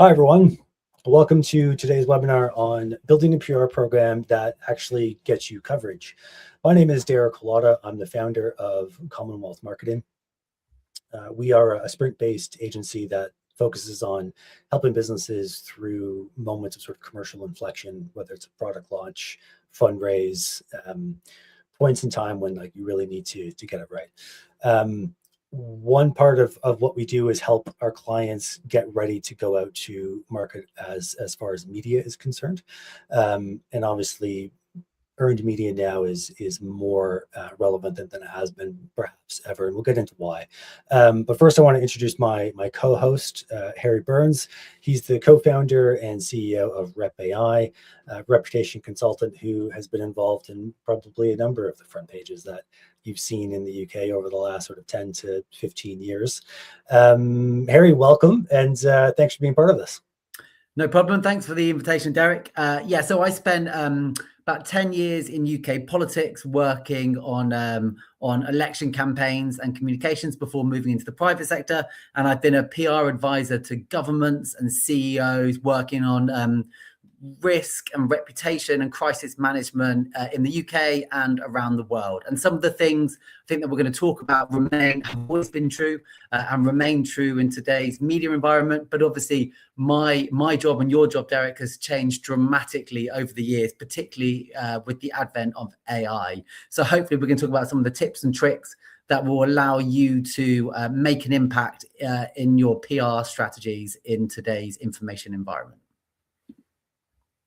Hi, everyone. Welcome to today's webinar on building a PR program that actually gets you coverage. My name is Derek Holota. I'm the founder of Commonwealth Marketing. We are a sprint-based agency that focuses on helping businesses through moments of sort of commercial inflection, whether it's a product launch, fundraise, points in time when you really need to get it right. One part of what we do is help our clients get ready to go out to market as far as media is concerned. And obviously earned media now is more relevant than it has been perhaps ever, and we'll get into why. But first, I want to introduce my co-host, Harry Burns. He's the co-founder and CEO of Rep AI, a reputation consultant who has been involved in probably a number of the front pages that you've seen in the UK over the last sort of 10 to 15 years. Harry, welcome, and thanks for being part of this. No problem. Thanks for the invitation, Derek. So I spent about 10 years in UK politics working on election campaigns and communications before moving into the private sector. And I've been a PR advisor to governments and CEOs working on risk and reputation and crisis management in the UK and around the world. And some of the things I think that we're going to talk about have always been true and remain true in today's media environment. But obviously my job and your job, Derek, has changed dramatically over the years, particularly with the advent of AI. So hopefully we can talk about some of the tips and tricks that will allow you to make an impact in your PR strategies in today's information environment.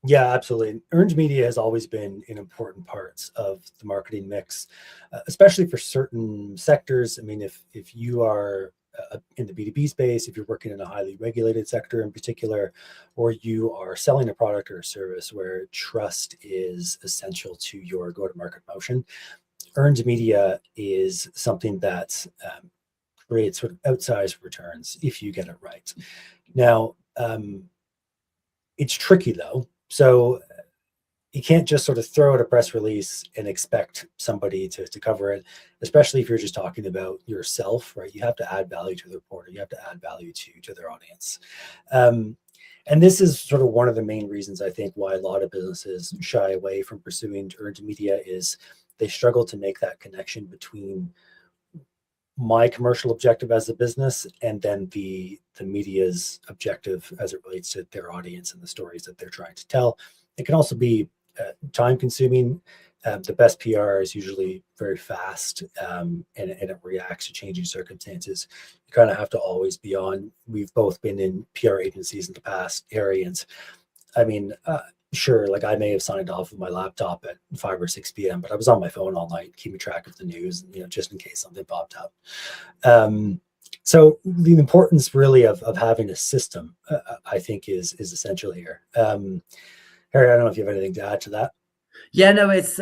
Yeah, absolutely. Earned media has always been an important part of the marketing mix, especially for certain sectors. I mean, if you are in the B2B space, if you're working in a highly regulated sector in particular, or you are selling a product or a service where trust is essential to your go-to-market motion, earned media is something that creates sort of outsized returns if you get it right. Now, it's tricky though. So you can't just sort of throw out a press release and expect somebody to cover it, especially if you're just talking about yourself, right? You have to add value to the reporter. You have to add value to their audience. And this is sort of one of the main reasons I think why a lot of businesses shy away from pursuing earned media is they struggle to make that connection between my commercial objective as a business and then the media's objective as it relates to their audience and the stories that they're trying to tell. It can also be time consuming. The best PR is usually very fast and it reacts to changing circumstances. You kind of have to always be on. We've both been in PR agencies in the past, Harry, and I mean, sure, I may have signed off with my laptop at 5 or 6 p.m., but I was on my phone all night, keeping track of the news, just in case something popped up. So the importance really of having a system, I think, is essential here. Harry, I don't know if you have anything to add to that. Yeah, no, it's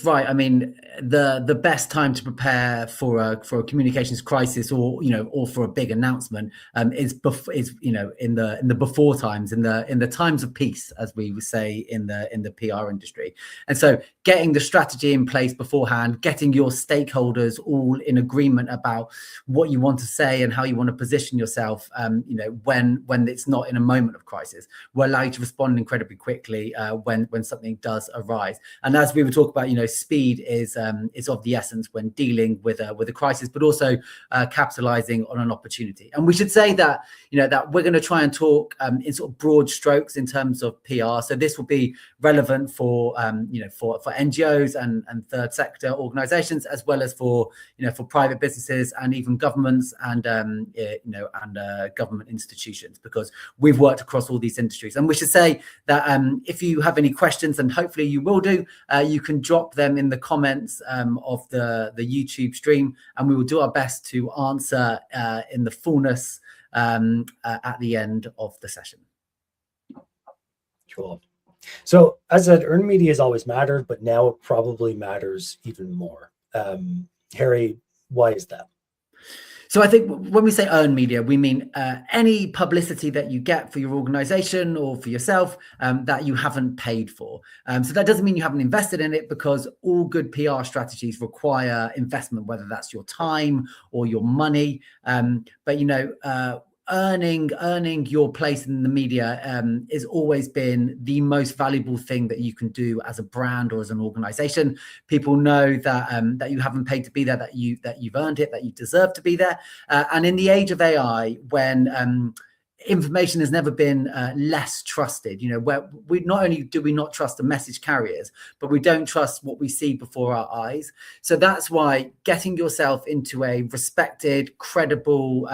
right. I mean, the best time to prepare for a communications crisis or for a big announcement is in the before times, in the times of peace, as we would say in the PR industry. And so getting the strategy in place beforehand, getting your stakeholders all in agreement about what you want to say and how you want to position yourself, when it's not in a moment of crisis, will allow you to respond incredibly quickly when something does arise. And as we were talking about, speed is of the essence when dealing with a crisis, but also capitalizing on an opportunity. And we should say that that we're going to try and talk in sort of broad strokes in terms of PR. So this will be relevant for for NGOs and third sector organizations, as well as for private businesses and even governments and government institutions, because we've worked across all these industries. And we should say that if you have any questions, and hopefully you will do, you can drop them in the comments of the YouTube stream, and we will do our best to answer in the fullness at the end of the session. Cool. So as I said, earned media has always mattered, but now it probably matters even more. Harry, why is that? So I think when we say earned media, we mean any publicity that you get for your organization or for yourself that you haven't paid for. So that doesn't mean you haven't invested in it, because all good PR strategies require investment, whether that's your time or your money. But earning your place in the media has always been the most valuable thing that you can do as a brand or as an organization. People know that that you haven't paid to be there, that you've earned it, that you deserve to be there. And in the age of AI, when information has never been less trusted, where we not only do we not trust the message carriers, but we don't trust what we see before our eyes. So that's why getting yourself into a respected, credible,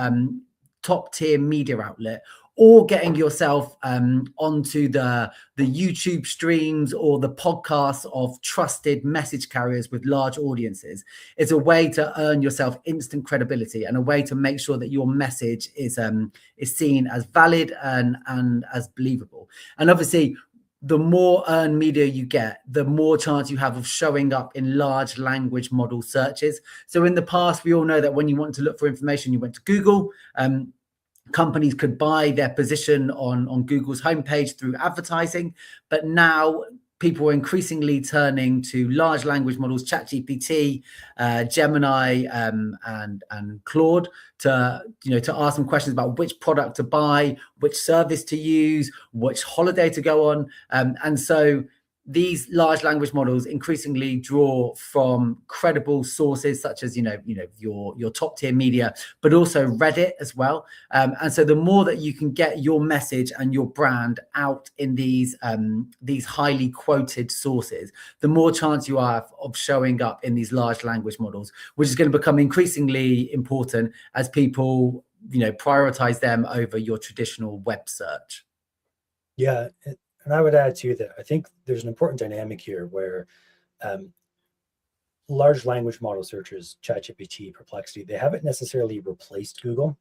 top tier media outlet, or getting yourself onto the YouTube streams or the podcasts of trusted message carriers with large audiences is a way to earn yourself instant credibility, and a way to make sure that your message is seen as valid and as believable. And obviously, the more earned media you get, the more chance you have of showing up in large language model searches. So in the past, we all know that when you want to look for information, you went to Google. Companies could buy their position on Google's homepage through advertising, but now people are increasingly turning to large language models, ChatGPT, Gemini, and Claude to ask them questions about which product to buy, which service to use, which holiday to go on, and so these large language models increasingly draw from credible sources such as your top tier media, but also Reddit as well. And so the more that you can get your message and your brand out in these highly quoted sources, the more chance you have of showing up in these large language models, which is going to become increasingly important as people prioritize them over your traditional web search. Yeah. And I would add too that I think there's an important dynamic here where large language model searches, ChatGPT, Perplexity, they haven't necessarily replaced Google.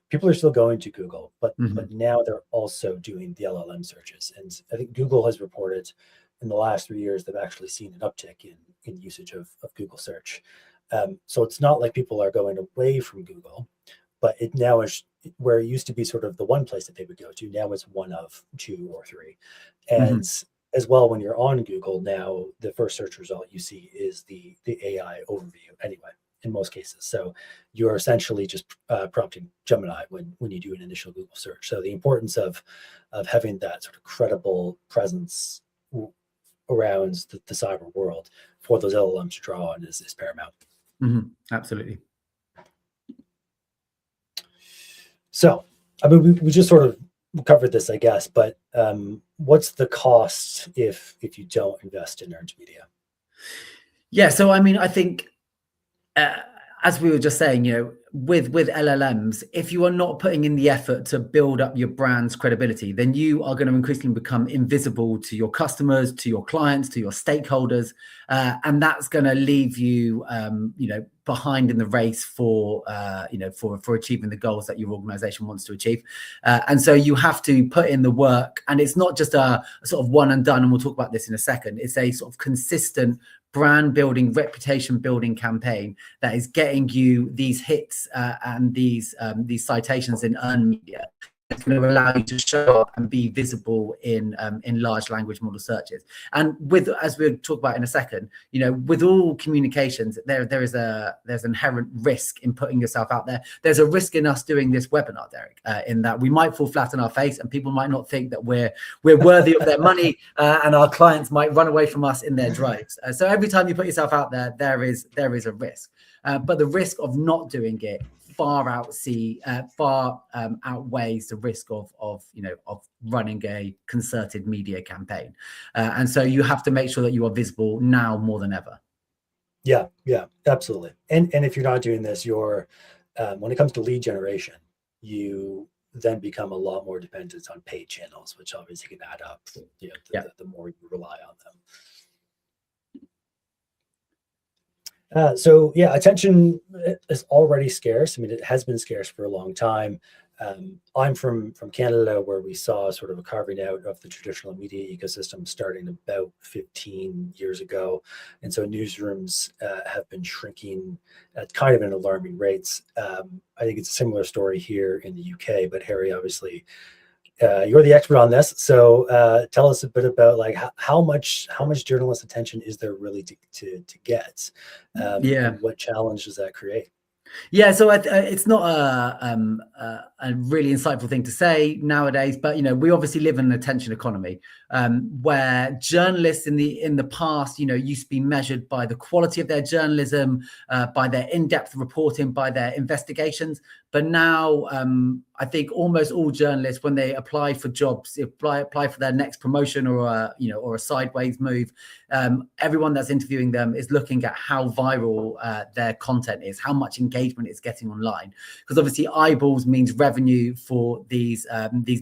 People are still going to Google, but now they're also doing the LLM searches. And I think Google has reported in the last 3 years they've actually seen an uptick in usage of Google search. So it's not like people are going away from Google, but it now is where it used to be sort of the one place that they would go to. Now it's one of 2 or 3. And as well, when you're on Google now, the first search result you see is the AI overview anyway, in most cases. So you're essentially just prompting Gemini when you do an initial Google search. So the importance of having that sort of credible presence around the cyber world for those LLMs to draw on is paramount. Absolutely. So, I mean, we just sort of covered this, I guess, but what's the cost if you don't invest in earned media? Yeah, so I mean, I think as we were just saying, with LLMs, if you are not putting in the effort to build up your brand's credibility, then you are going to increasingly become invisible to your customers, to your clients, to your stakeholders, and that's going to leave you, behind in the race for achieving the goals that your organization wants to achieve. And so you have to put in the work, and it's not just a sort of one and done. And we'll talk about this in a second. It's a sort of consistent brand building, reputation building campaign that is getting you these hits and these citations in earned media. It's going to allow you to show up and be visible in large language model searches. And as we'll talk about in a second, with all communications, there's inherent risk in putting yourself out there. There's a risk in us doing this webinar, Derek, in that we might fall flat on our face, and people might not think that we're worthy of their money, and our clients might run away from us in their droves. So every time you put yourself out there, there is a risk. But the risk of not doing it far outweighs the risk of running a concerted media campaign, and so you have to make sure that you are visible now more than ever. Yeah, absolutely. And if you're not doing this, you're when it comes to lead generation, you then become a lot more dependent on paid channels, which obviously can add up. The more you rely on them. So attention is already scarce. I mean, it has been scarce for a long time. I'm from Canada, where we saw sort of a carving out of the traditional media ecosystem starting about 15 years ago. And so newsrooms have been shrinking at kind of an alarming rates. I think it's a similar story here in the UK, but Harry, obviously, you're the expert on this. So tell us a bit about like how much journalist attention is there really to get? And what challenge does that create? Yeah, so it's not a a really insightful thing to say nowadays. But we obviously live in an attention economy, where journalists in the past, used to be measured by the quality of their journalism, by their in-depth reporting, by their investigations. But now, I think almost all journalists, when they apply for jobs, apply for their next promotion or a sideways move, everyone that's interviewing them is looking at how viral their content is, how much engagement it's getting online, because obviously eyeballs means revenue for these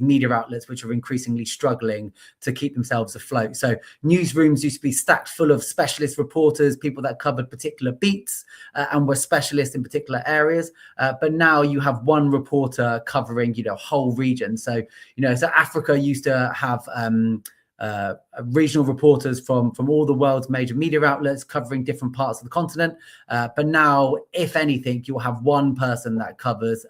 media outlets, which are increasingly struggling to keep themselves afloat. So newsrooms used to be stacked full of specialist reporters, people that covered particular beats and were specialists in particular areas. But now you have one reporter covering whole regions. So so Africa used to have regional reporters from all the world's major media outlets covering different parts of the continent. But now, if anything, you'll have one person that covers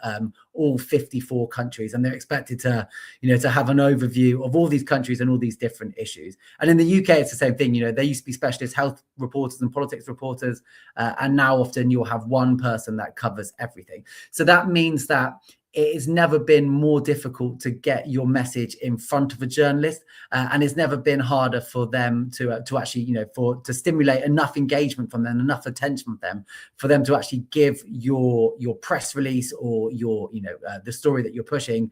all 54 countries, and they're expected to have an overview of all these countries and all these different issues. And in the UK, it's the same thing. There used to be specialist health reporters and politics reporters, and now often you'll have one person that covers everything. So that means that it has never been more difficult to get your message in front of a journalist, and it's never been harder for them to actually, to stimulate enough engagement from them, enough attention from them, for them to actually give your press release or your, the story that you're pushing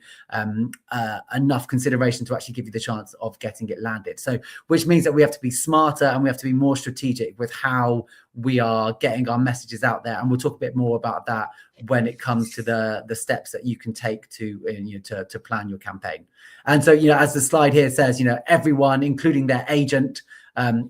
enough consideration to actually give you the chance of getting it landed. So, which means that we have to be smarter and we have to be more strategic with how we are getting our messages out there, and we'll talk a bit more about that when it comes to the steps that you can take to plan your campaign. And so as the slide here says, everyone, including their agent,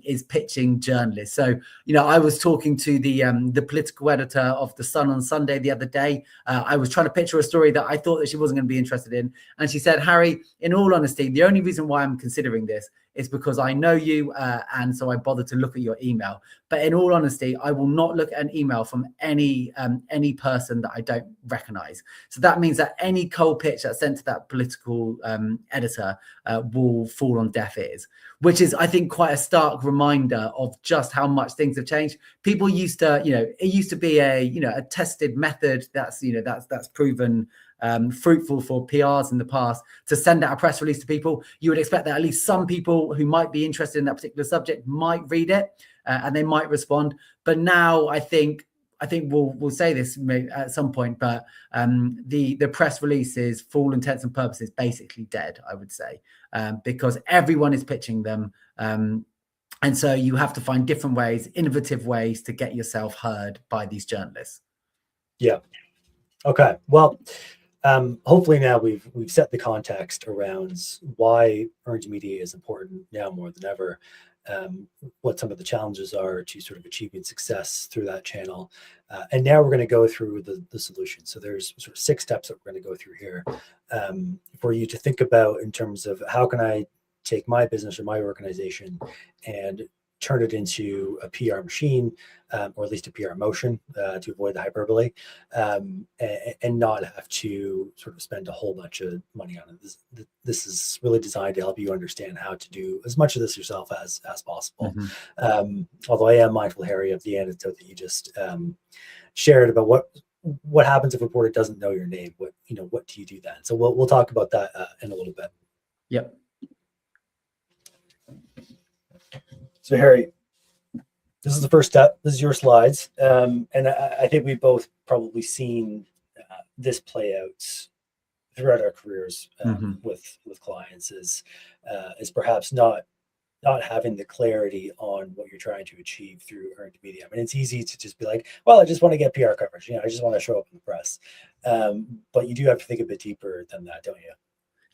is pitching journalists. So I was talking to the political editor of The Sun on Sunday the other day. I was trying to pitch her a story that I thought that she wasn't going to be interested in, and she said, "Harry, in all honesty, the only reason why I'm considering this is because I know you, and so I bothered to look at your email. But in all honesty, I will not look at an email from any person that I don't recognize." So that means that any cold pitch that's sent to that political editor will fall on deaf ears, which is, I think, quite a stark reminder of just how much things have changed. People used to, it used to be a tested method that's proven fruitful for PRs in the past, to send out a press release to people. You would expect that at least some people who might be interested in that particular subject might read it and they might respond. But now I think we'll say this at some point, but the press releases, for all intents and purposes, basically dead, I would say, because everyone is pitching them. And so you have to find different ways, innovative ways to get yourself heard by these journalists. Yeah. Okay. Well, hopefully now we've set the context around why earned media is important now more than ever, what some of the challenges are to sort of achieving success through that channel. And now we're going to go through the solution. So there's sort of 6 steps that we're going to go through here for you to think about in terms of how can I take my business or my organization and turn it into a PR machine, or at least a PR motion, to avoid the hyperbole, and not have to sort of spend a whole bunch of money on it. This is really designed to help you understand how to do as much of this yourself as possible. Mm-hmm. Although I am mindful, Harry, of the anecdote that you just shared about what happens if a reporter doesn't know your name. What do you do then? So we'll talk about that in a little bit. Yep. So Harry, this is the first step. This is your slides. And I think we've both probably seen this play out throughout our careers with clients is perhaps not having the clarity on what you're trying to achieve through earned media. I mean, it's easy to just be like, well, I just want to get PR coverage. I just want to show up in the press. But you do have to think a bit deeper than that, don't you?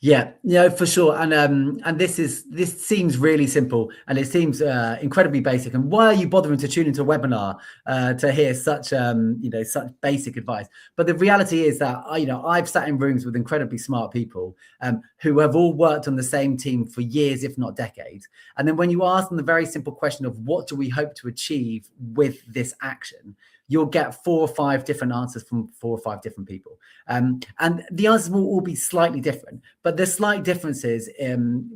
Yeah, for sure. And this seems really simple, and it seems incredibly basic. And why are you bothering to tune into a webinar to hear such such basic advice? But the reality is that I've sat in rooms with incredibly smart people who have all worked on the same team for years, if not decades. And then when you ask them the very simple question of what do we hope to achieve with this action, you'll get 4 or 5 different answers from 4 or 5 different people. And the answers will all be slightly different, but the slight differences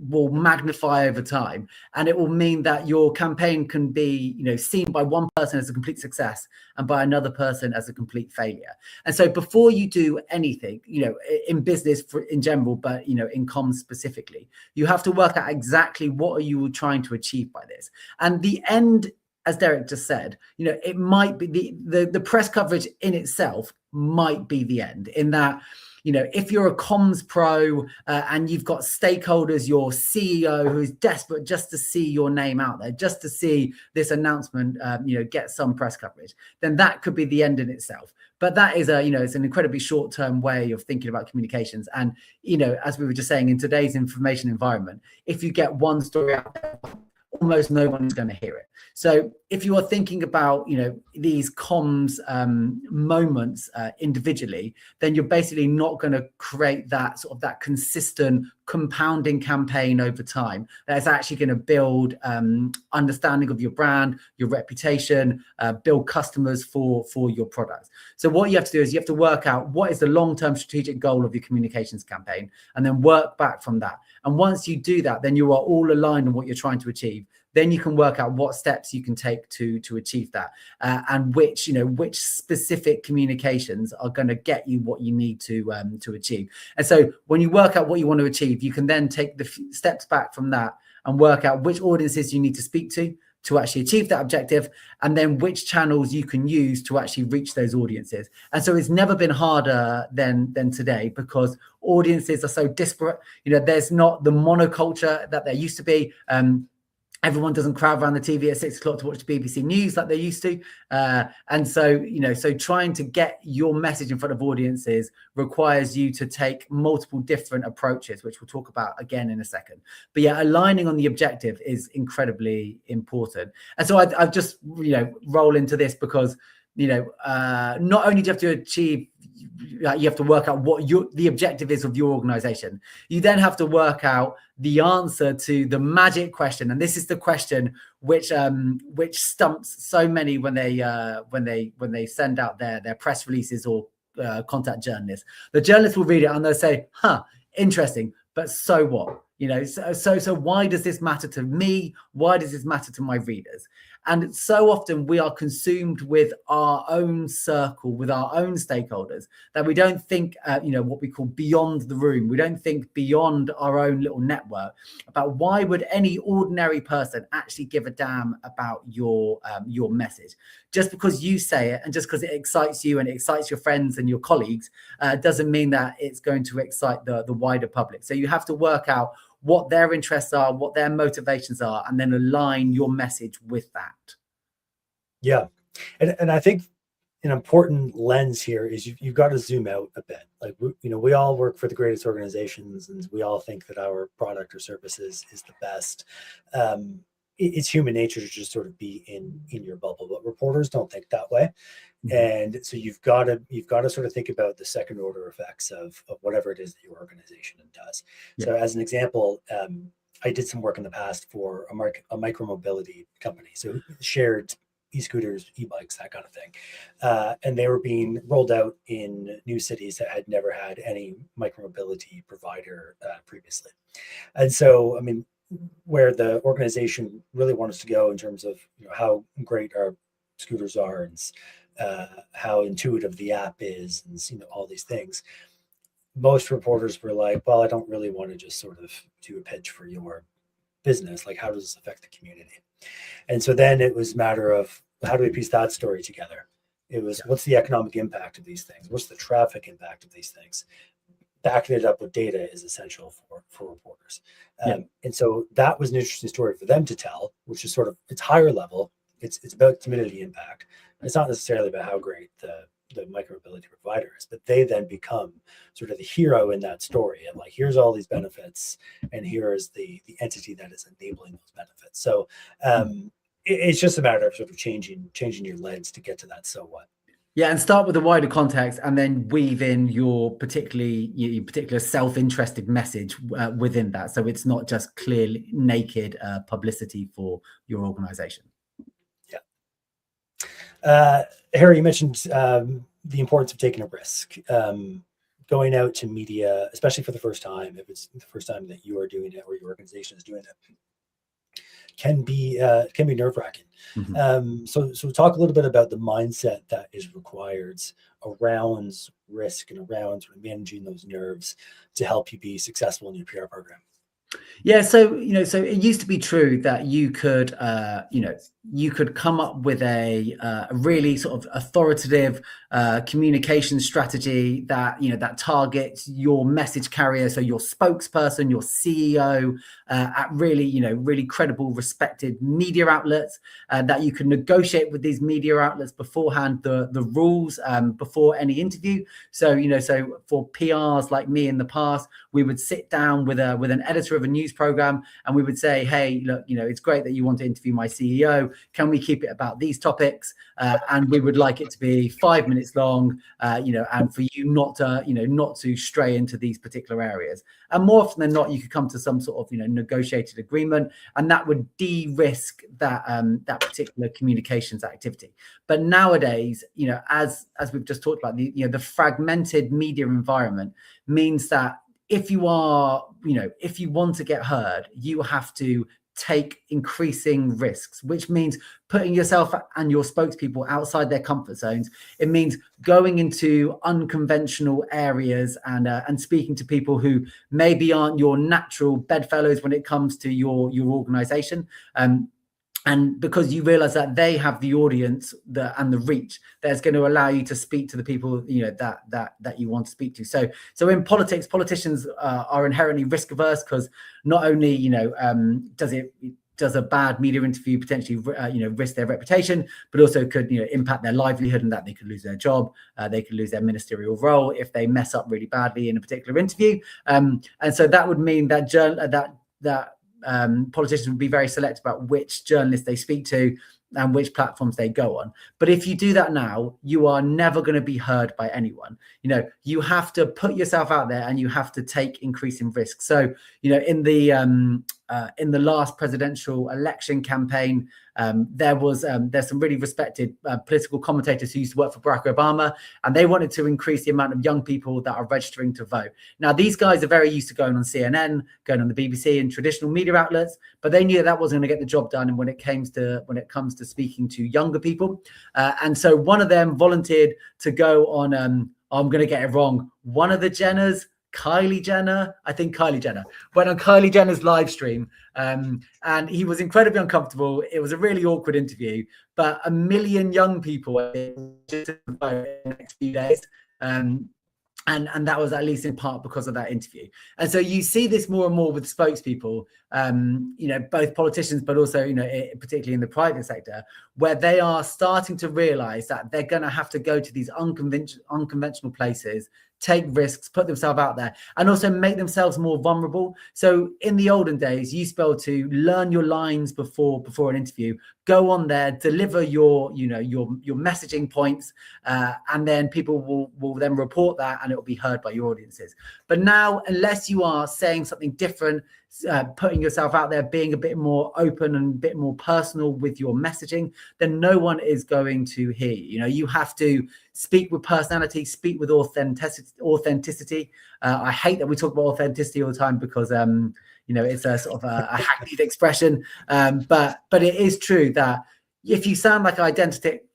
will magnify over time. And it will mean that your campaign can be, seen by one person as a complete success and by another person as a complete failure. And so before you do anything, in business in general, but, in comms specifically, you have to work out exactly what are you trying to achieve by this. And the end, as Derek just said, it might be the press coverage in itself might be the end, in that, if you're a comms pro and you've got stakeholders, your CEO who is desperate just to see your name out there, just to see this announcement, get some press coverage, then that could be the end in itself. But that is it's an incredibly short-term way of thinking about communications. And, as we were just saying, in today's information environment, if you get one story out there, almost no one's going to hear it. So if you are thinking about, these comms moments individually, then you're basically not going to create that sort of that consistent compounding campaign over time that's actually going to build understanding of your brand, your reputation, build customers for your products. So what you have to do is you have to work out what is the long-term strategic goal of your communications campaign, and then work back from that. And once you do that, then you are all aligned on what you're trying to achieve. Then you can work out what steps you can take to achieve that, and which specific communications are going to get you what you need to achieve. And so when you work out what you want to achieve, you can then take the steps back from that and work out which audiences you need to speak to actually achieve that objective, and then which channels you can use to actually reach those audiences. And so it's never been harder than today, because audiences are so disparate. There's not the monoculture that there used to be. Everyone doesn't crowd around the TV at 6 o'clock to watch the BBC News like they used to. And so, so trying to get your message in front of audiences requires you to take multiple different approaches, which we'll talk about again in a second. But yeah, aligning on the objective is incredibly important. And so I've just, roll into this because, not only do you have to achieve, you have to work out what the objective is of your organization. You then have to work out the answer to the magic question, and this is the question which stumps so many when they send out their press releases or contact journalists. The journalists will read it and they'll say, interesting, but so what? So why does this matter to me? Why does this matter to my readers? And so often we are consumed with our own circle, with our own stakeholders, that we don't think, what we call beyond the room. We don't think beyond our own little network about why would any ordinary person actually give a damn about your message. Just because you say it and just because it excites you and it excites your friends and your colleagues doesn't mean that it's going to excite the wider public. So you have to work out what their interests are, what their motivations are, and then align your message with that. Yeah. And I think an important lens here is you've got to zoom out a bit. Like, we all work for the greatest organizations and we all think that our product or services is the best. It's human nature to just sort of be in your bubble, but reporters don't think that way. And so you've got to sort of think about the second order effects of whatever it is that your organization does. Yeah. So as an example, I did some work in the past for a micromobility company. So shared e-scooters, e-bikes, that kind of thing. And they were being rolled out in new cities that had never had any micromobility provider previously. And so, where the organization really wants to go in terms of how great our scooters are and how intuitive the app is and all these things, most reporters were like, well, I don't really want to just sort of do a pitch for your business. Like, how does this affect the community? And so then it was a matter of, how do we piece that story together? It was, what's the economic impact of these things? What's the traffic impact of these things? Backing it up with data is essential for reporters. And so that was an interesting story for them to tell, which is sort of, it's higher level. It's about community impact. It's not necessarily about how great the micromobility provider is, but they then become sort of the hero in that story. And like, here's all these benefits, and here is the entity that is enabling those benefits. So it's just a matter of sort of changing your lens to get to that so what. Yeah, and start with the wider context, and then weave in your particular self-interested message within that. So it's not just clearly naked publicity for your organization. Harry, you mentioned the importance of taking a risk. Going out to media, especially for the first time, if it's the first time that you are doing it or your organization is doing it, can be nerve-wracking. So talk a little bit about the mindset that is required around risk and around managing those nerves to help you be successful in your PR program. Yeah, so so it used to be true that you could, you could come up with a really sort of authoritative communication strategy that that targets your message carrier, so your spokesperson, your CEO, at really really credible, respected media outlets, that you can negotiate with these media outlets beforehand the rules before any interview. So so for PRs like me in the past, we would sit down with an editor of a news program, and we would say, hey, look, it's great that you want to interview my CEO. Can we keep it about these topics? And we would like it to be 5 minutes long, and for you not to, not to stray into these particular areas. And more often than not, you could come to some sort of, negotiated agreement, and that would de-risk that that particular communications activity. But nowadays, as we've just talked about, the fragmented media environment means that if you are, if you want to get heard, you have to take increasing risks, which means putting yourself and your spokespeople outside their comfort zones. It means going into unconventional areas and speaking to people who maybe aren't your natural bedfellows when it comes to your organization. And because you realize that they have the audience and the reach that's going to allow you to speak to the people that you want to speak to. So in politics, politicians are inherently risk averse, because not only does a bad media interview potentially risk their reputation, but also could impact their livelihood, and that they could lose their job, they could lose their ministerial role if they mess up really badly in a particular interview. And so that would mean that politicians would be very selective about which journalists they speak to and which platforms they go on. But if you do that now, you are never going to be heard by anyone. You have to put yourself out there, and you have to take increasing risks. So in the last presidential election campaign, there's some really respected political commentators who used to work for Barack Obama, and they wanted to increase the amount of young people that are registering to vote. Now, these guys are very used to going on CNN, going on the BBC and traditional media outlets, but they knew that wasn't going to get the job done. And when it comes to speaking to younger people, and so one of them volunteered to go on. I'm going to get it wrong. One of the Jenners, Kylie Jenner, I think Kylie Jenner, went on Kylie Jenner's live stream, and he was incredibly uncomfortable. It was a really awkward interview, but 1 million young people just in the next few days. And that was at least in part because of that interview. And so you see this more and more with spokespeople, both politicians, but also, particularly in the private sector, where they are starting to realize that they're going to have to go to these unconventional places, take risks, put themselves out there, and also make themselves more vulnerable. So in the olden days, you used to be able to learn your lines before an interview, go on there, deliver your messaging points, and then people will then report that, and it will be heard by your audiences. But now, unless you are saying something different, putting yourself out there, being a bit more open and a bit more personal with your messaging, then no one is going to hear you. You have to speak with personality, speak with authenticity. I hate that we talk about authenticity all the time, because it's a sort of a hackneyed expression, but it is true that if you sound like an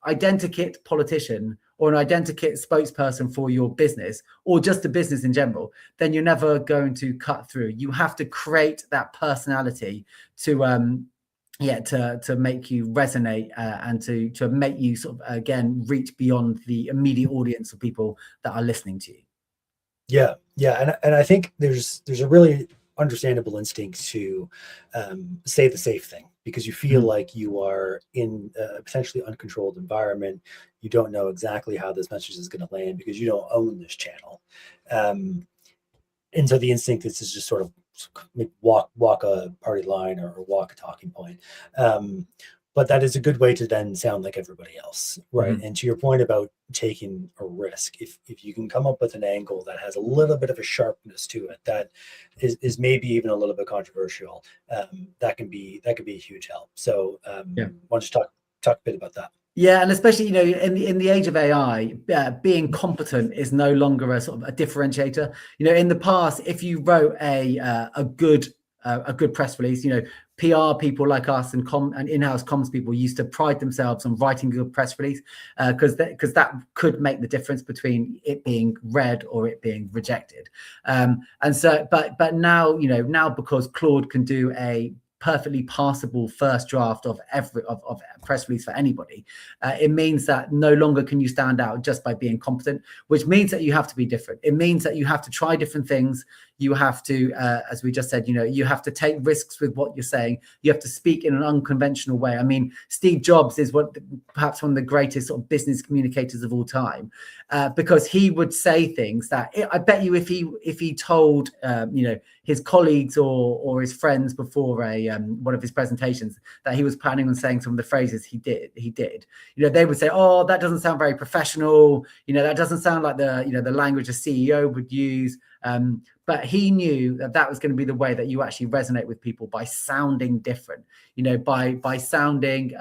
identikit politician or an identikit spokesperson for your business, or just a business in general, then you're never going to cut through. You have to create that personality to make you resonate, and to make you sort of, again, reach beyond the immediate audience of people that are listening to you. Yeah, and I think there's a really understandable instinct to say the safe thing, because you feel like you are in a potentially uncontrolled environment. You don't know exactly how this message is going to land, because you don't own this channel, and so the instinct is to just sort of walk a party line, or walk a talking point. But that is a good way to then sound like everybody else, right? And to your point about taking a risk, if you can come up with an angle that has a little bit of a sharpness to it, that is maybe even a little bit controversial, that can be a huge help. So why don't you talk a bit about that? Yeah, and especially, you know, in the age of AI, being competent is no longer a sort of a differentiator. You know, in the past, if you wrote a good press release, you know, PR people like us and in-house comms people used to pride themselves on writing a good press release, because that could make the difference between it being read or it being rejected. And so, but now, you know, now because Claude can do a perfectly passable first draft of of press release for anybody, it means that no longer can you stand out just by being competent, which means that you have to be different. It means that you have to try different things. You have to, as we just said, you know, you have to take risks with what you're saying. You have to speak in an unconventional way. I mean, Steve Jobs is perhaps one of the greatest sort of business communicators of all time, because he would say things that I bet you if he told you know, his colleagues or his friends before one of his presentations that he was planning on saying some of the phrases he did, you know, they would say, oh, that doesn't sound very professional. You know, that doesn't sound like the, you know, the language a CEO would use. But he knew that that was going to be the way that you actually resonate with people, by sounding different, you know, by sounding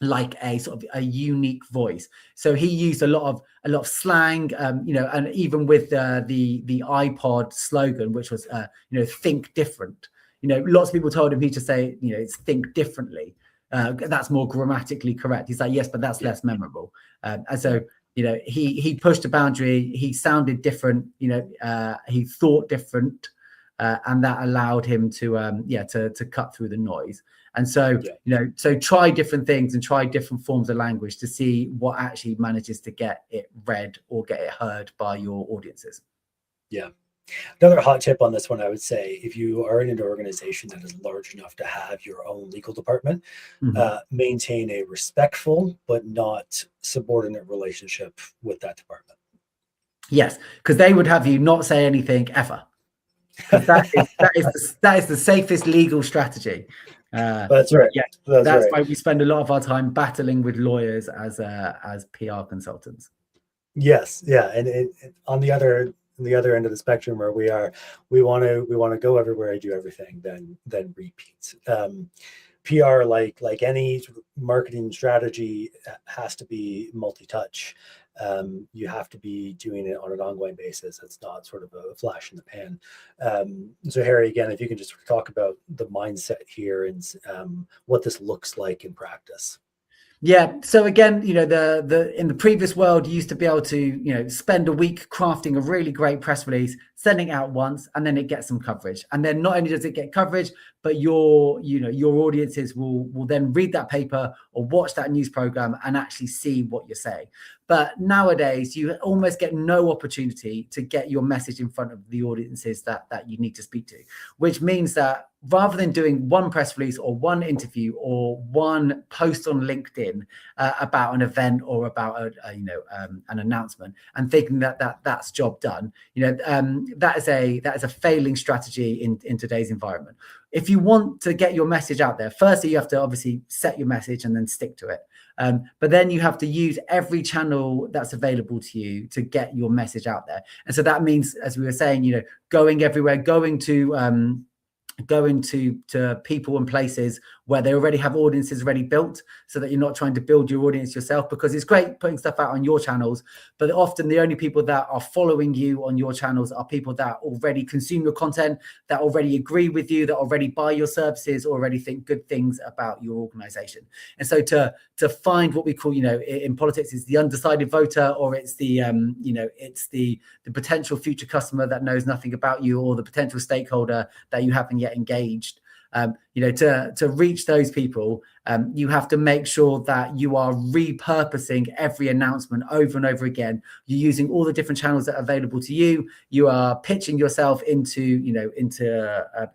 like a sort of a unique voice. So he used a lot of slang, you know, and even with the iPod slogan, which was you know, think different. You know, lots of people told him he to say, you know, it's think differently. That's more grammatically correct. He's like, yes, but that's less memorable. And so, you know, he pushed a boundary. He sounded different. You know, he thought different, and that allowed him to to cut through the noise. And so, you know, so try different things and try different forms of language to see what actually manages to get it read or get it heard by your audiences. Yeah. Another hot tip on this one, I would say, if you are in an organization that is large enough to have your own legal department, maintain a respectful but not subordinate relationship with that department. Yes, because they would have you not say anything ever. Because that is the safest legal strategy. That's right. Yeah, that's why we spend a lot of our time battling with lawyers as PR consultants. Yes, yeah, and on the other end of the spectrum where we want to go everywhere, do everything, then repeat. PR, like any marketing strategy, has to be multi-touch. You have to be doing it on an ongoing basis. It's not sort of a flash in the pan. So Harry, again, if you can just talk about the mindset here and what this looks like in practice. Yeah. So again, you know, the in the previous world, you used to be able to, you know, spend a week crafting a really great press release, sending it out once, and then it gets some coverage. And then not only does it get coverage, but your audiences will then read that paper or watch that news program and actually see what you're saying. But nowadays, you almost get no opportunity to get your message in front of the audiences that you need to speak to, which means that rather than doing one press release or one interview or one post on LinkedIn about an event or about an announcement and thinking that's job done, you know, that is a failing strategy in today's environment. If you want to get your message out there, firstly, you have to obviously set your message and then stick to it. But then you have to use every channel that's available to you to get your message out there. And so that means, as we were saying, you know, going everywhere, going to people and places where they already have audiences already built, so that you're not trying to build your audience yourself, because it's great putting stuff out on your channels, but often the only people that are following you on your channels are people that already consume your content, that already agree with you, that already buy your services, already think good things about your organization. And so to find what we call, you know, in politics is the undecided voter, or it's the it's the potential future customer that knows nothing about you, or the potential stakeholder that you haven't yet engaged. You know, to reach those people, you have to make sure that you are repurposing every announcement over and over again. You're using all the different channels that are available to you. You are pitching yourself into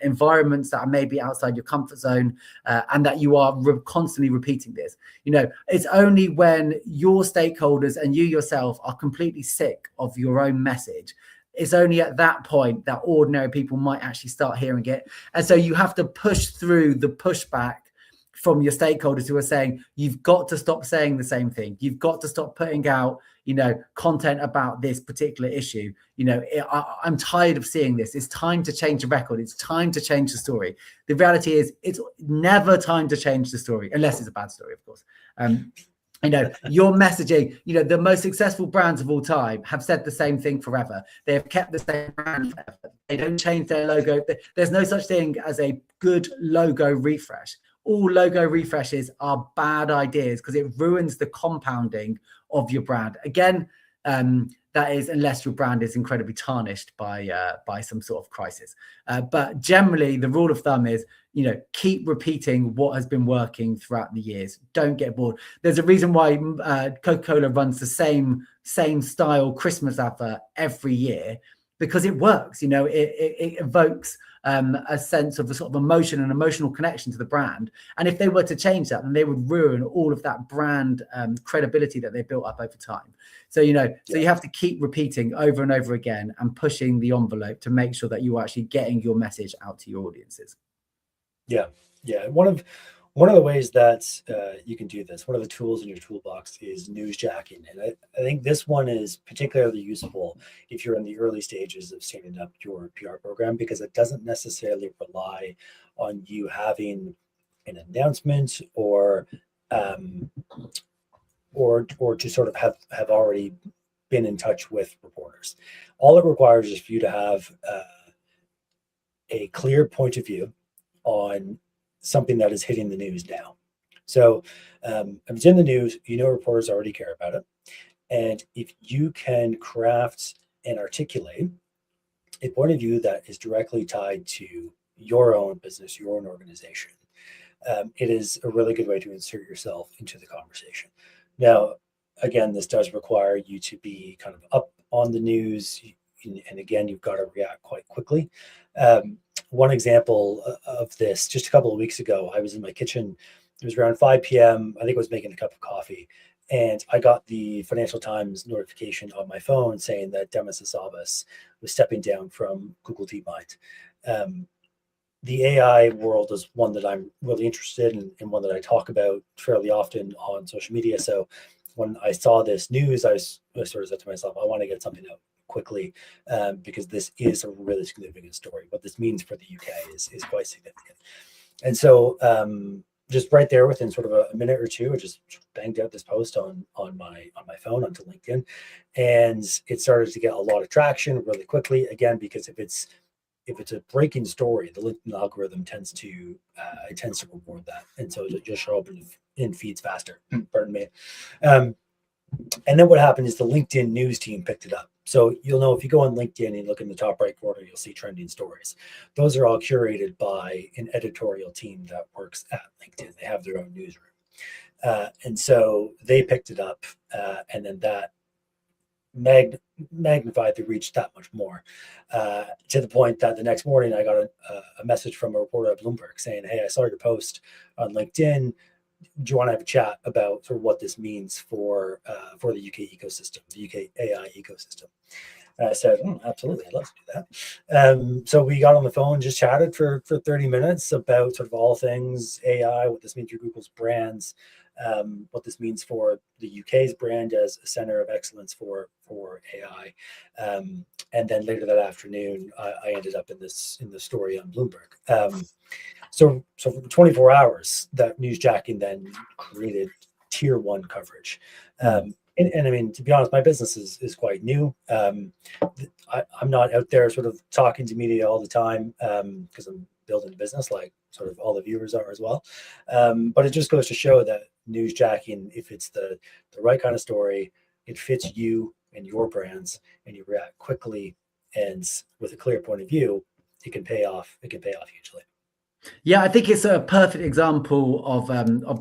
environments that are maybe outside your comfort zone, and that you are constantly repeating this. You know, it's only when your stakeholders and you yourself are completely sick of your own message, it's only at that point that ordinary people might actually start hearing it. And so you have to push through the pushback from your stakeholders who are saying, you've got to stop saying the same thing. You've got to stop putting out, you know, content about this particular issue. You know, I'm tired of seeing this. It's time to change the record. It's time to change the story. The reality is it's never time to change the story, unless it's a bad story, of course. your messaging, the most successful brands of all time have said the same thing forever. They have kept the same brand forever. They don't change their logo. There's no such thing as a good logo refresh. All logo refreshes are bad ideas because it ruins the compounding of your brand. Again, that is unless your brand is incredibly tarnished by some sort of crisis. But generally, the rule of thumb is, keep repeating what has been working throughout the years. Don't get bored. There's a reason why Coca-Cola runs the same style Christmas advert every year, because it works. It evokes a sense of a sort of emotion and emotional connection to the brand. And if they were to change that, then they would ruin all of that brand credibility that they built up over time. So, so you have to keep repeating over and over again and pushing the envelope to make sure that you are actually getting your message out to your audiences. Yeah. One of the ways that you can do this, one of the tools in your toolbox is newsjacking. And I think this one is particularly useful if you're in the early stages of standing up your PR program, because it doesn't necessarily rely on you having an announcement or to sort of have already been in touch with reporters. All it requires is for you to have a clear point of view on something that is hitting the news now. So if it's in the news, reporters already care about it. And if you can craft and articulate a point of view that is directly tied to your own business, your own organization, it is a really good way to insert yourself into the conversation. Now, again, this does require you to be kind of up on the news. And again, you've got to react quite quickly. One example of this, just a couple of weeks ago, I was in my kitchen. It was around 5 p.m. I think I was making a cup of coffee. And I got the Financial Times notification on my phone saying that Demis Hassabis was stepping down from Google DeepMind. The AI world is one that I'm really interested in and one that I talk about fairly often on social media. So when I saw this news, I sort of said to myself, I want to get something out quickly, because this is a really significant story. What this means for the UK is quite significant. And so just right there within sort of a minute or two, I just banged out this post on my phone onto LinkedIn, and it started to get a lot of traction really quickly. Again, because if it's a breaking story, the LinkedIn algorithm tends to reward that, and so it just show up in feeds faster. Pardon me. And then what happened is the LinkedIn news team picked it up. So you'll know if you go on LinkedIn and look in the top right corner, you'll see trending stories. Those are all curated by an editorial team that works at LinkedIn. They have their own newsroom. And so they picked it up, and then that magnified the reach that much more, to the point that the next morning I got a message from a reporter at Bloomberg saying, "Hey, I saw your post on LinkedIn. Do you want to have a chat about sort of what this means for the UK ecosystem, the UK AI ecosystem?" And I said, absolutely, I'd love to do that. So we got on the phone, just chatted for 30 minutes about sort of all things AI, what this means for Google's brands, what this means for the UK's brand as a center of excellence for AI. And then later that afternoon, I ended up in the story on Bloomberg. So for 24 hours, that newsjacking then created tier one coverage. And I mean, to be honest, my business is quite new. I'm not out there sort of talking to media all the time, because I'm building a business like sort of all the viewers are as well. But it just goes to show that newsjacking, if it's the right kind of story, it fits you and your brands, and you react quickly and with a clear point of view, it can pay off. It can pay off hugely. Yeah, I think it's a perfect example of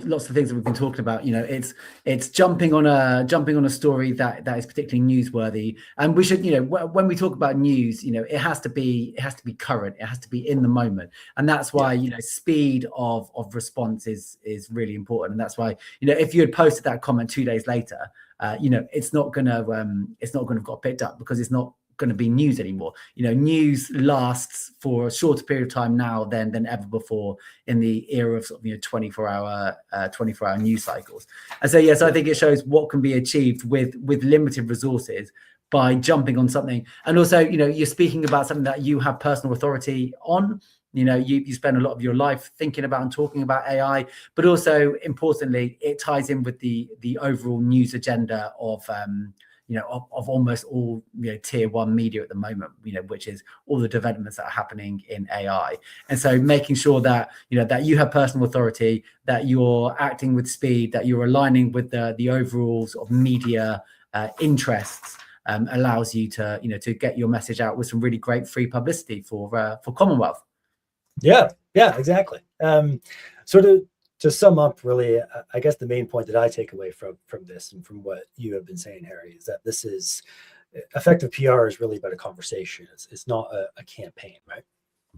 lots of things that we've been talking about. It's jumping on a story that is particularly newsworthy, and we should, when we talk about news, it has to be current, it has to be in the moment, and that's why speed of response is really important, and that's why if you had posted that comment 2 days later, it's not gonna have got picked up because it's not going to be news anymore. News lasts for a shorter period of time now than ever before in the era of sort of 24-hour news cycles. And so I think it shows what can be achieved with limited resources by jumping on something. And also, you're speaking about something that you have personal authority on. You spend a lot of your life thinking about and talking about AI, but also importantly, it ties in with the overall news agenda of of almost all tier one media at the moment, which is all the developments that are happening in AI. And so making sure that that you have personal authority, that you're acting with speed, that you're aligning with the overall sort of media interests, allows you to to get your message out with some really great free publicity for Commonwealth. Yeah, exactly. Sort of to sum up, really, I guess the main point that I take away from this and from what you have been saying, Harry, is that this is effective PR is really about a conversation. It's not a campaign, right?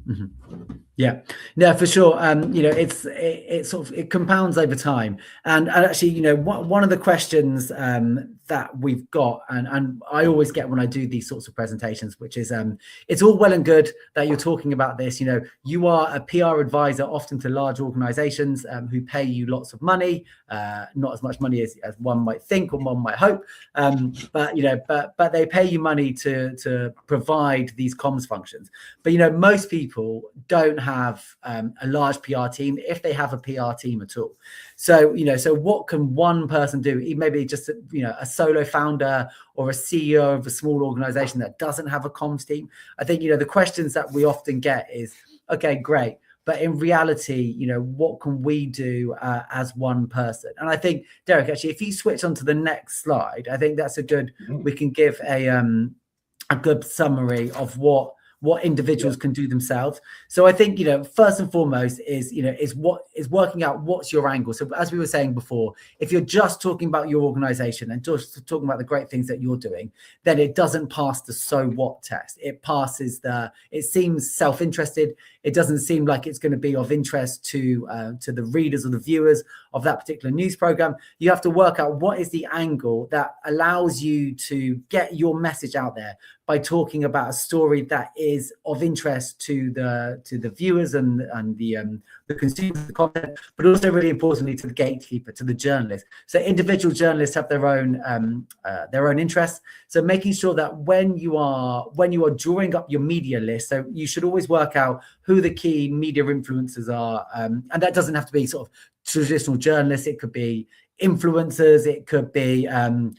Mm-hmm. Yeah, no, for sure. It sort of it compounds over time, and actually, one of the questions that we've got, and I always get when I do these sorts of presentations, which is, it's all well and good that you're talking about this. You are a PR advisor, often to large organisations who pay you lots of money, not as much money as one might think or one might hope, but they pay you money to provide these comms functions. But most people don't have a large PR team, if they have a PR team at all. So so what can one person do? Maybe just a solo founder or a CEO of a small organization that doesn't have a comms team. I think the questions that we often get is, okay, great, but in reality, what can we do as one person? And I think, Derek, actually, if you switch on to the next slide, I think that's a good. We can give a good summary of what individuals can do themselves. So I think first and foremost is working out what's your angle. So as we were saying before, if you're just talking about your organization and just talking about the great things that you're doing, then it doesn't pass the so what test. It passes it seems self-interested. It doesn't seem like it's going to be of interest to the readers or the viewers of that particular news program. You have to work out what is the angle that allows you to get your message out there by talking about a story that is of interest to the viewers and the consumers of the content, but also really importantly to the gatekeeper, to the journalist. So individual journalists have their own interests. So making sure that when you are drawing up your media list, so you should always work out who the key media influencers are, and that doesn't have to be sort of traditional journalists. It could be influencers. It could be other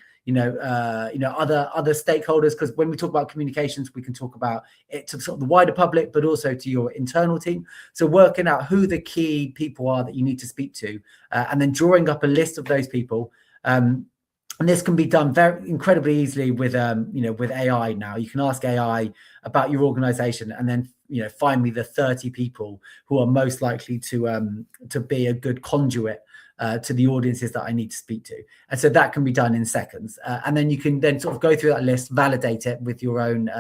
stakeholders, because when we talk about communications, we can talk about it to sort of the wider public, but also to your internal team. So working out who the key people are that you need to speak to, and then drawing up a list of those people. And this can be done very incredibly easily with with AI now. You can ask AI about your organization and then find me the 30 people who are most likely to be a good conduit to the audiences that I need to speak to. And so that can be done in seconds. And then you can then sort of go through that list, validate it with your own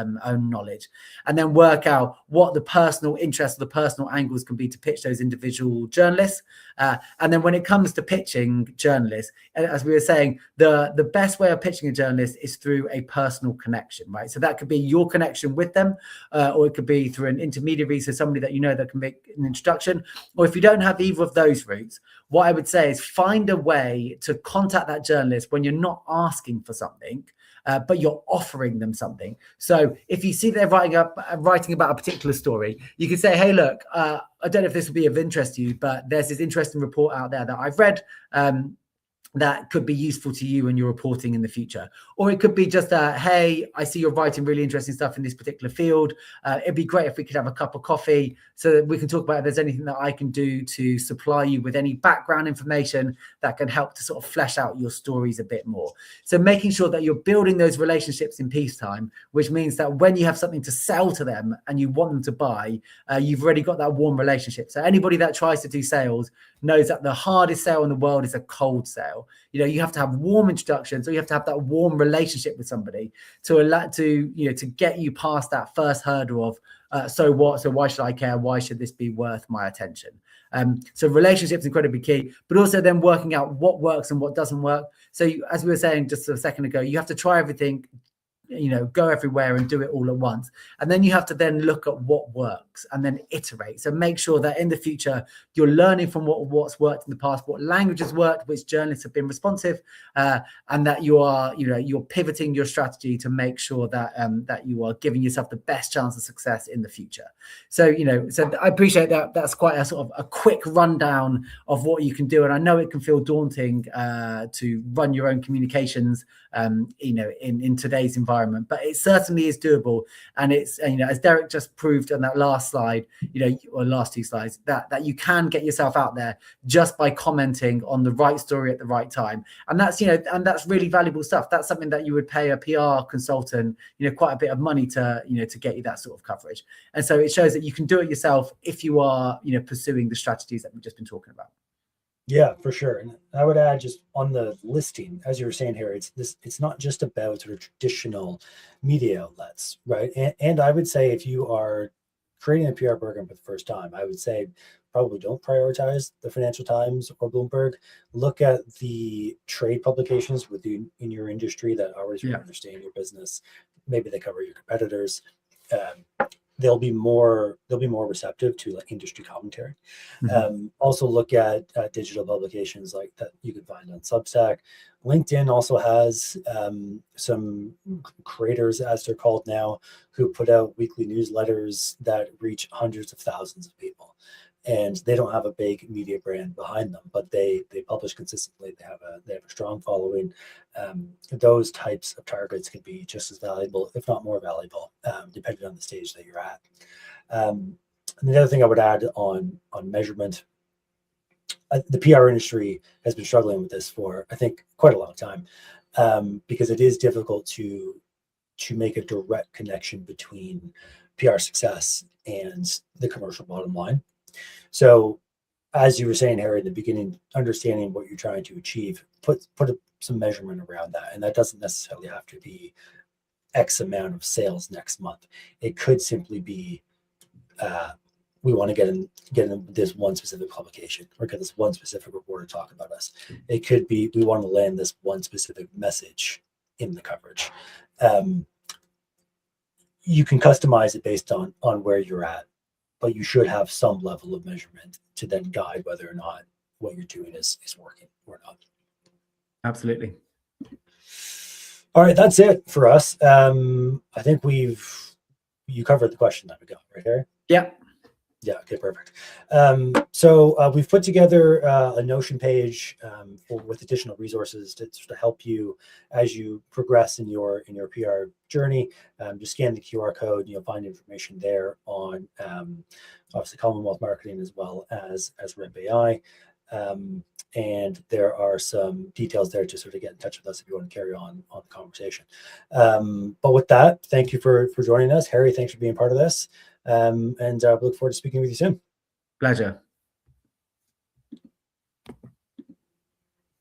knowledge, and then work out what the personal interests, the personal angles can be to pitch those individual journalists. And then when it comes to pitching journalists, as we were saying, the best way of pitching a journalist is through a personal connection, right? So that could be your connection with them, or it could be through an intermediary, so somebody that that can make an introduction. Or if you don't have either of those routes, what I would say is find a way to contact that journalist when you're not asking for something, but you're offering them something. So if you see they're writing about a particular story, you can say, hey, look, I don't know if this would be of interest to you, but there's this interesting report out there that I've read that could be useful to you and your reporting in the future. Or it could be just hey, I see you're writing really interesting stuff in this particular field. It'd be great if we could have a cup of coffee so that we can talk about if there's anything that I can do to supply you with any background information that can help to sort of flesh out your stories a bit more. So making sure that you're building those relationships in peacetime, which means that when you have something to sell to them and you want them to buy, you've already got that warm relationship. So anybody that tries to do sales knows that the hardest sale in the world is a cold sale. You have to have warm introductions, or you have to have that warm relationship with somebody to allow to get you past that first hurdle of so what? So why should I care? Why should this be worth my attention? So relationships incredibly key, but also then working out what works and what doesn't work. So as we were saying just a second ago, you have to try everything go everywhere and do it all at once. And then you have to then look at what works and then iterate. So make sure that in the future you're learning from what's worked in the past, what languages worked, which journalists have been responsive, and that you're pivoting your strategy to make sure that that you are giving yourself the best chance of success in the future. So so I appreciate that. That's quite a sort of a quick rundown of what you can do, and I know it can feel daunting to run your own communications in today's environment, but it certainly is doable. And it's as Derek just proved on that last slide, or last two slides, that you can get yourself out there just by commenting on the right story at the right time. And that's and that's really valuable stuff. That's something that you would pay a PR consultant quite a bit of money to to get you that sort of coverage. And so it shows that you can do it yourself if you are pursuing the strategies that we've just been talking about. Yeah, for sure. And I would add, just on the listing, as you were saying here, it's not just about sort of traditional media outlets, right? And I would say, if you are creating a PR program for the first time, I would say probably don't prioritize the Financial Times or Bloomberg. Look at the trade publications within in your industry that already sort of understand your business. Maybe they cover your competitors. They'll be more receptive to like industry commentary. Also look at digital publications like that you can find on Substack. LinkedIn also has some creators, as they're called now, who put out weekly newsletters that reach hundreds of thousands of people. And they don't have a big media brand behind them, but they publish consistently. They have a strong following. Those types of targets can be just as valuable, if not more valuable, depending on the stage that you're at. And the other thing I would add on measurement, the PR industry has been struggling with this for, I think, quite a long time, because it is difficult to make a direct connection between PR success and the commercial bottom line. So, as you were saying, Harry, in the beginning, understanding what you're trying to achieve, put some measurement around that. And that doesn't necessarily have to be X amount of sales next month. It could simply be, we want to get in this one specific publication, or get this one specific reporter talk about us. It could be, we want to land this one specific message in the coverage. You can customize it based on where you're at, but you should have some level of measurement to then guide whether or not what you're doing is working or not. Absolutely. All right, that's it for us. I think you covered the question that we got, right, Harry? Yeah. Yeah. Okay. Perfect. So we've put together a Notion page with additional resources to help you as you progress in your PR journey. Just scan the QR code, and you'll find information there on obviously Commonwealth Marketing as well as Rep AI. And there are some details there to sort of get in touch with us if you want to carry on the conversation. But with that, thank you for joining us, Harry. Thanks for being part of this. And look forward to speaking with you soon. Pleasure.